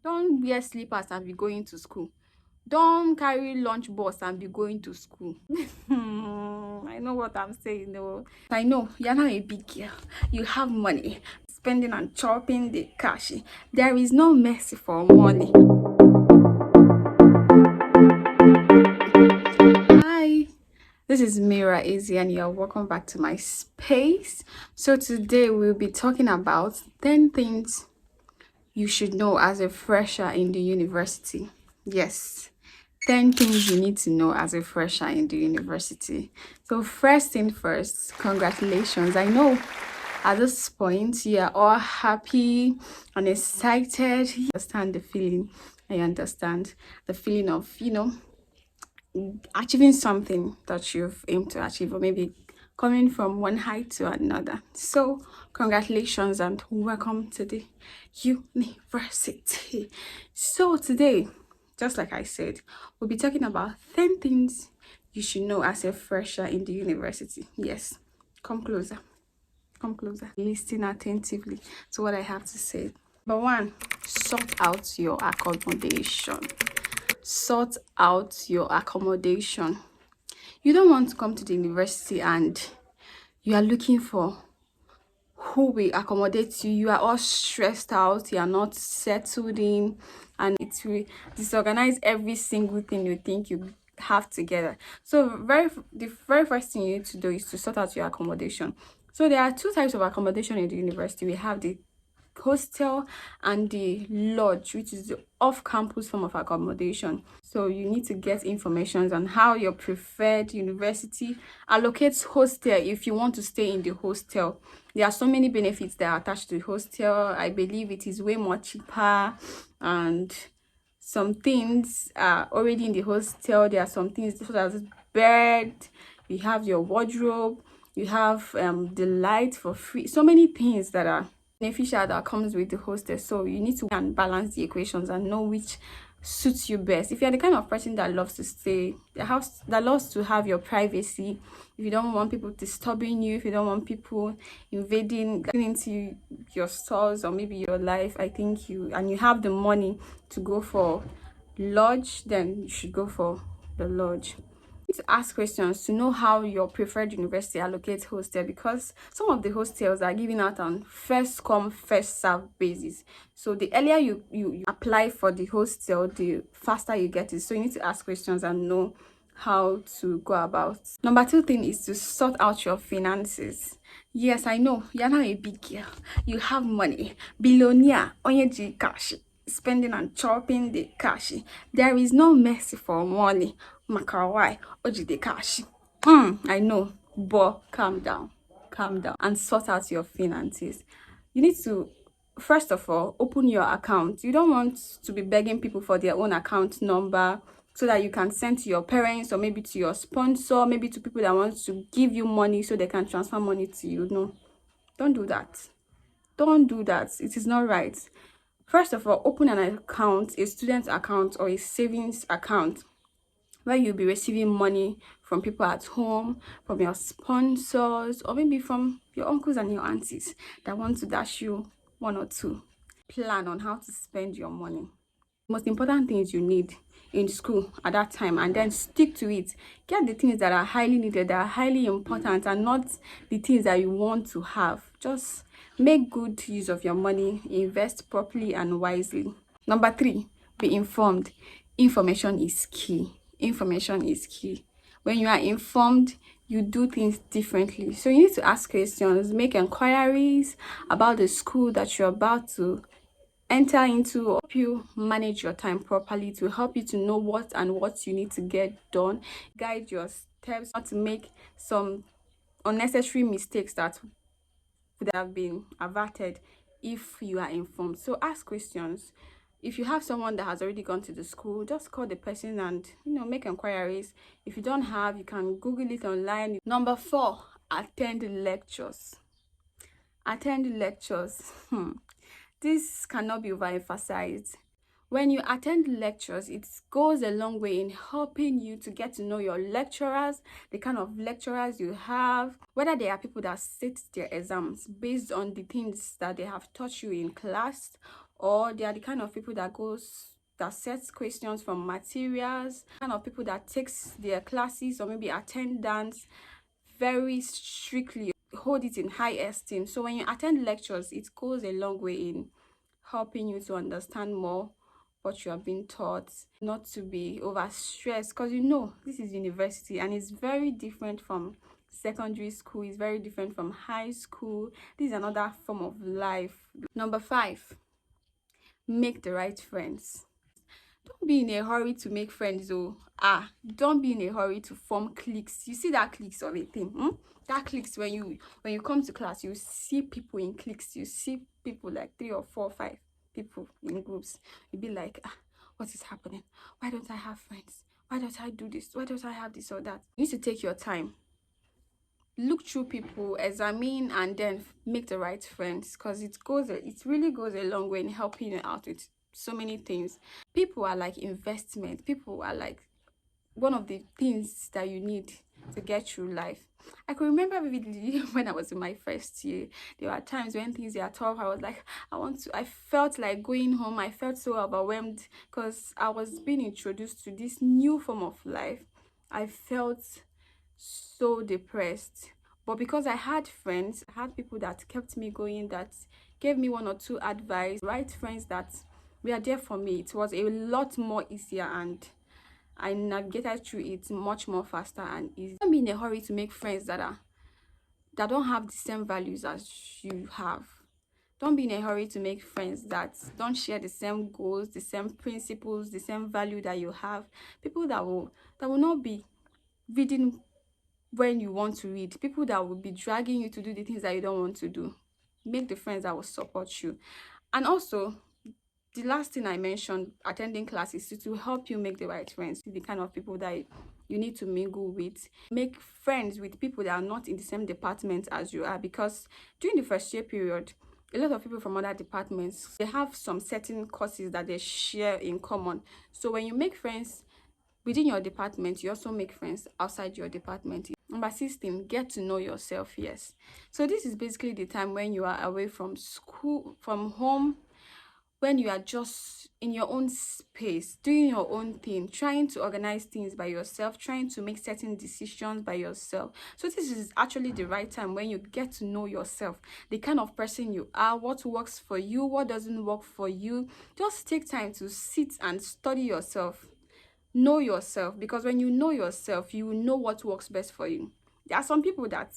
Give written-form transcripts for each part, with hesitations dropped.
Don't wear slippers and be going to school. Don't carry lunch box and be going to school. I know what I'm saying though. I know you're not a big girl. You have money. Spending and chopping the cash. There is no mercy for money. Hi, this is MIRA Easy and you're welcome back to my space. So today we'll be talking about 10 things you should know as a fresher in the university. Yes, 10 things you need to know as a fresher in the university. So first thing first, congratulations. I know at this point you are all happy and excited. You understand the feeling. I understand the feeling of, achieving something that you've aimed to achieve, or maybe coming from one height to another. So congratulations and welcome to the university. So today, just like I said, we'll be talking about 10 things you should know as a fresher in the university. Yes, come closer, come closer, listen attentively to what I have to say. Number one, sort out your accommodation. Sort out your accommodation. You don't want to come to the university and you are looking for who will accommodate you. You are all stressed out, you are not settled in, and it will disorganize every single thing you think you have together. So the very first thing you need to do is to sort out your accommodation. So there are two types of accommodation in the university. We have the hostel and the lodge, which is the off-campus form of accommodation. So you need to get information on how your preferred university allocates hostel if you want to stay in the hostel. There are so many benefits that are attached to the hostel. I believe it is way more cheaper, and some things are already in the hostel. There are some things such as bed, you have your wardrobe, you have the light for free. So many things that are beneficial that comes with the hostel. So you need to balance the equations and know which suits you best. If you're the kind of person that loves to stay the house, that loves to have your privacy, if you don't want people disturbing you, if you don't want people invading into your stores or maybe your life, I think you have the money to go for lodge, then you should go for the lodge. To ask questions to know how your preferred university allocates hostel, because some of the hostels are giving out on first come first serve basis. So the earlier you apply for the hostel, the faster you get it. So you need to ask questions and know how to go about. Number two thing is to sort out your finances. Yes, I know you're not a big girl. You have money, billionaire, onye cash, spending and chopping the cash. There is no mercy for money. Makawai, oji the cash. I know, but calm down, and sort out your finances. You need to, first of all, open your account. You don't want to be begging people for their own account number so that you can send to your parents or maybe to your sponsor, maybe to people that want to give you money so they can transfer money to you. No, don't do that. Don't do that. It is not right. First of all, open an account, a student account or a savings account, where you'll be receiving money from people at home, from your sponsors, or maybe from your uncles and your aunties that want to dash you one or two. Plan on how to spend your money. Most important things you need in school at that time, and then stick to it. Get the things that are highly needed, that are highly important, and not the things that you want to have. Just make good use of your money, invest properly and wisely. Number three, be informed. Information is key. Information is key. When you are informed, you do things differently. So you need to ask questions, make inquiries about the school that you're about to enter into, help you manage your time properly, to help you to know what you need to get done, guide your steps, not to make some unnecessary mistakes that would have been averted if you are informed. So ask questions. If you have someone that has already gone to the school, just call the person and make inquiries. If you don't have, you can Google it online. Number four, attend lectures. Attend lectures. This cannot be overemphasized. When you attend lectures, it goes a long way in helping you to get to know your lecturers, the kind of lecturers you have, whether they are people that sit their exams based on the things that they have taught you in class, or they are the kind of people that sets questions from materials, kind of people that takes their classes or maybe attendance very strictly, hold it in high esteem. So when you attend lectures, it goes a long way in helping you to understand more what you are being taught, not to be overstressed, because you know this is university and it's very different from secondary school, it's very different from high school. This is another form of life. Number 5, make the right friends. Don't be in a hurry to make friends. Don't be in a hurry to form cliques. You see that cliques of a thing, that cliques, when you come to class, you see people in cliques. You see people like 3 or 4 or 5 people in groups. You be like, what is happening? Why don't I have friends? Why don't I do this? Why don't I have this or that? You need to take your time, look through people, examine, and then make the right friends, because it really goes a long way in helping you out with so many things. People are like investment. People are like one of the things that you need to get through life. I could remember vividly when I was in my first year, there were times when things were tough. I was like, I felt like going home. I felt so overwhelmed because I was being introduced to this new form of life. I felt so depressed, but because I had friends, I had people that kept me going, that gave me 1 or 2 advice, right friends that were there for me, it was a lot more easier and I navigated through it much more faster and easy. Don't be in a hurry to make friends that don't have the same values as you have. Don't be in a hurry to make friends that don't share the same goals, the same principles, the same value that you have. People that will not be reading when you want to read, people that will be dragging you to do the things that you don't want to do. Make the friends that will support you. And also, the last thing I mentioned, attending classes, to help you make the right friends, the kind of people that you need to mingle with. Make friends with people that are not in the same department as you are, because during the first year period, a lot of people from other departments, they have some certain courses that they share in common. So when you make friends within your department, you also make friends outside your department. Number 16, get to know yourself. Yes, so this is basically the time when you are away from school, from home, when you are just in your own space, doing your own thing, trying to organize things by yourself, trying to make certain decisions by yourself. So this is actually the right time when you get to know yourself, the kind of person you are, what works for you, what doesn't work for you. Just take time to sit and study yourself. Know yourself, because when you know yourself, you will know what works best for you. There are some people that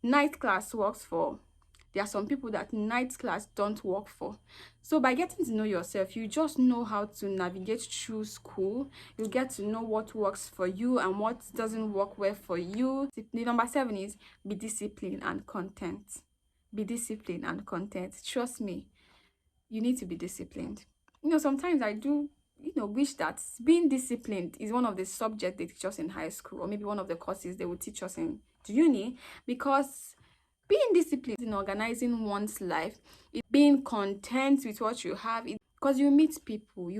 night class works for. There are some people that night class don't work for. So by getting to know yourself, you just know how to navigate through school. You get to know what works for you and what doesn't work well for you. The number 7 is be disciplined and content. Be disciplined and content. Trust me, you need to be disciplined. Sometimes I do wish that being disciplined is one of the subjects they teach us in high school, or maybe one of the courses they will teach us in uni, because being disciplined in organizing one's life, being content with what you have, because you meet people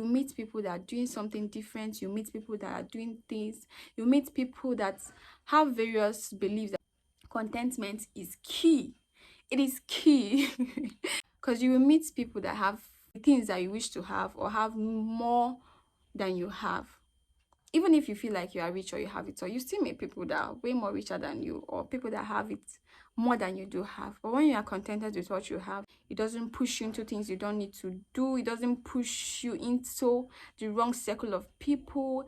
that are doing something different, you meet people that are doing things, you meet people that have various beliefs. Contentment is key. It is key. Because you will meet people that have things that you wish to have, or have more than you have. Even if you feel like you are rich or you have it, or you still meet people that are way more richer than you, or people that have it more than you do have. But when you are contented with what you have, it doesn't push you into things you don't need to do. It doesn't push you into the wrong circle of people.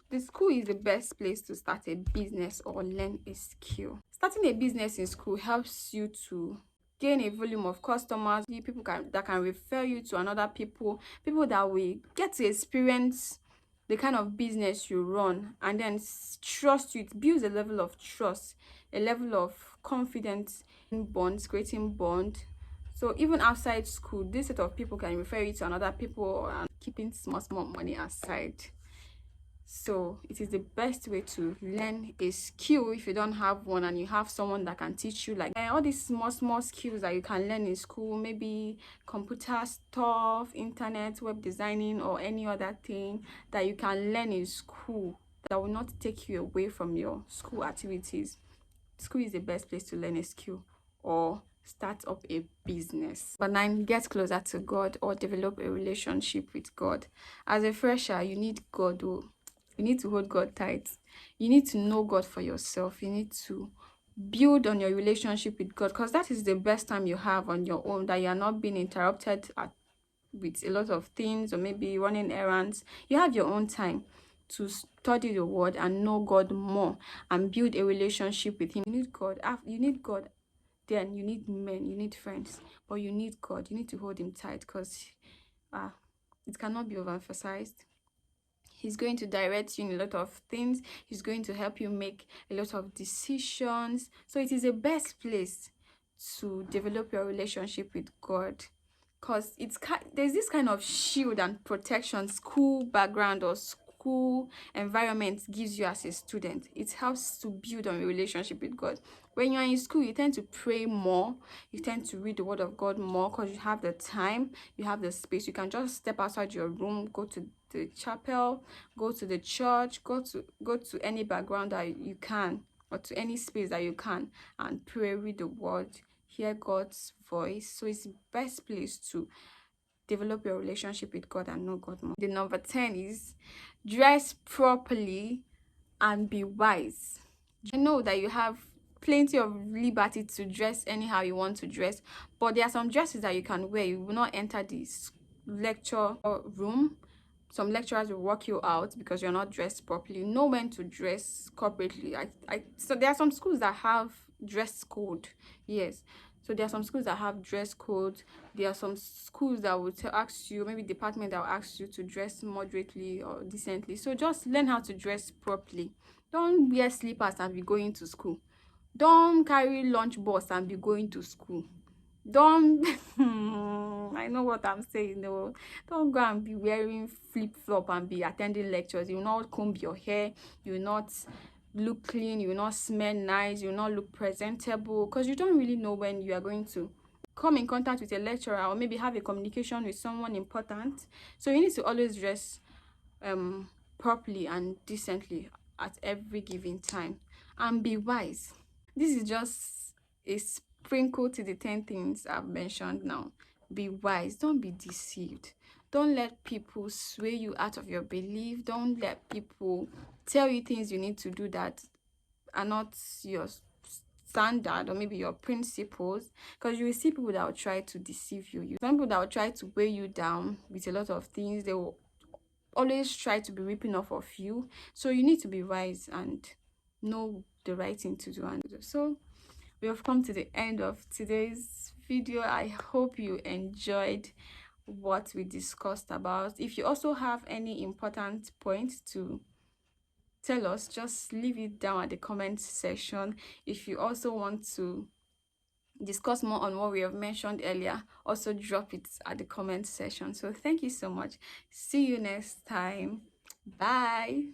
The school is the best place to start a business or learn a skill. Starting a business in school helps you to gain a volume of customers, people that can refer you to another people that will get to experience the kind of business you run, and then trust you. It builds a level of trust, a level of confidence in bonds, creating bond. So even outside school, this set of people can refer you to another people, and keeping small money aside. So it is the best way to learn a skill if you don't have one and you have someone that can teach you, like all these small skills that you can learn in school, maybe computer stuff, internet, web designing, or any other thing that you can learn in school that will not take you away from your school activities. School is the best place to learn a skill or start up a business. But 9, get closer to God or develop a relationship with God. As a fresher, you need God. Oh, you need to hold God tight. You need to know God for yourself. You need to build on your relationship with God, because that is the best time you have on your own, that you are not being interrupted with a lot of things, or maybe running errands. You have your own time to study the word and know God more and build a relationship with him. You need God. You need God. Then you need men, you need friends, but you need God. You need to hold him tight, because it cannot be overemphasized. He's going to direct you in a lot of things. He's going to help you make a lot of decisions. So it is the best place to develop your relationship with God, because there's this kind of shield and protection school background or school environment gives you as a student. It helps to build on your relationship with God. When you're in school, you tend to pray more, you tend to read the word of God more, because you have the time, you have the space. You can just step outside your room, go to the chapel, go to the church, go to any background that you can, or to any space that you can, and pray, read the word, hear God's voice. So it's the best place to develop your relationship with God and know God more. The number 10 is dress properly and be wise. I know that you have plenty of liberty to dress anyhow you want to dress, but there are some dresses that you can wear. You will not enter this lecture room. Some lecturers will walk you out because you're not dressed properly. Know when to dress corporately. So there are some schools that have dress code. Yes. So there are some schools that have dress code. There are some schools that will ask you, maybe department that will ask you to dress moderately or decently. So just learn how to dress properly. Don't wear slippers and be going to school. Don't carry lunch box and be going to school. Don't I know what I'm saying. No, don't go and be wearing flip-flop and be attending lectures. You will not comb your hair, you will not look clean, you will not smell nice, you will not look presentable, because you don't really know when you are going to come in contact with a lecturer or maybe have a communication with someone important. So you need to always dress properly and decently at every given time, and be wise. This is just a sprinkle to the 10 things I've mentioned now. Be wise. Don't be deceived. Don't let people sway you out of your belief. Don't let people tell you things you need to do that are not your standard or maybe your principles, because you will see people that will try to deceive you. Some people that will try to weigh you down with a lot of things. They will always try to be ripping off of you. So you need to be wise and know the right thing to do. And so we have come to the end of today's video. I hope you enjoyed what we discussed about. If you also have any important points to tell us, just leave it down at the comment section. If you also want to discuss more on what we have mentioned earlier, also drop it at the comment section. So thank you so much. See you next time. Bye.